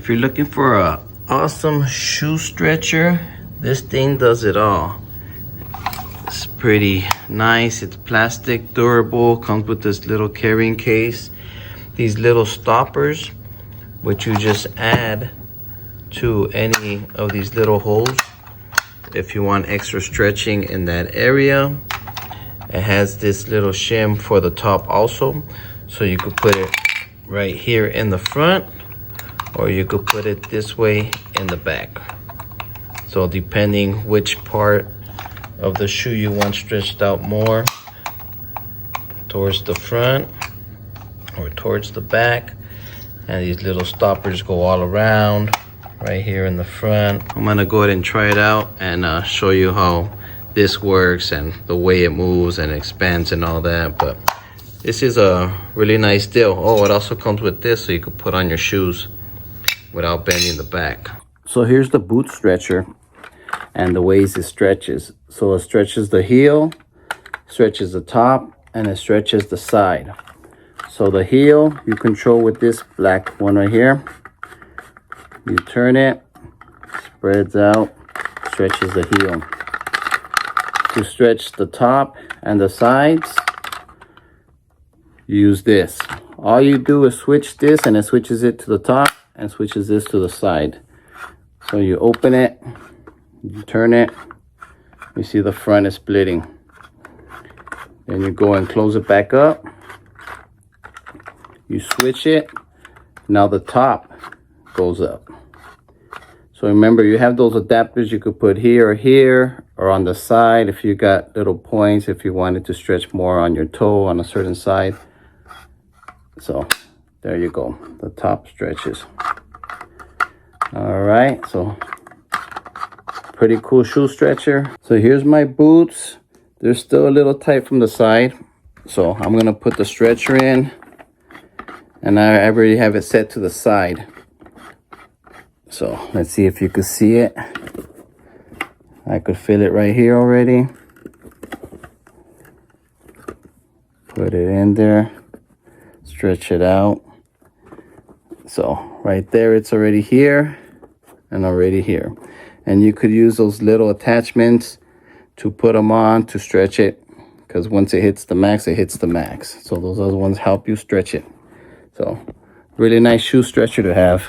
If you're looking for a awesome shoe stretcher, this thing does it all. It's pretty nice. It's plastic, durable, comes with this little carrying case. These little stoppers, which you just add to any of these little holes if you want extra stretching in that area. It has this little shim for the top also, so you could put it right here in the front, or you could put it this way in the back. So depending which part of the shoe you want stretched out more, towards the front or towards the back. And these little stoppers go all around right here in the front. I'm gonna go ahead and try it out and show you how this works and the way it moves and expands and all that. But this is a really nice deal. Oh, it also comes with this, so you can put on your shoes without bending the back. So here's the boot stretcher and the ways it stretches. So it stretches the heel, stretches the top, and it stretches the side. So the heel you control with this black one right here. You turn it, spreads out, stretches the heel. To stretch the top and the sides, use this. All you do is switch this, and it switches it to the top and switches this to the side. So you open it, you turn it, you see the front is splitting. Then you go and close it back up. You switch it, now the top goes up. So remember, you have those adapters you could put here or here or on the side if you got little points, if you wanted to stretch more on your toe on a certain side. So there you go, the top stretches. All right, so pretty cool shoe stretcher. So here's my boots. They're still a little tight from the side. So I'm gonna put the stretcher in, and I already have it set to the side. So let's see if you could see it. I could feel it right here already. Put it in there, stretch it out. So right there, it's already here and already here. And you could use those little attachments to put them on to stretch it, because once it hits the max, it hits the max. So those other ones help you stretch it. So really nice shoe stretcher to have.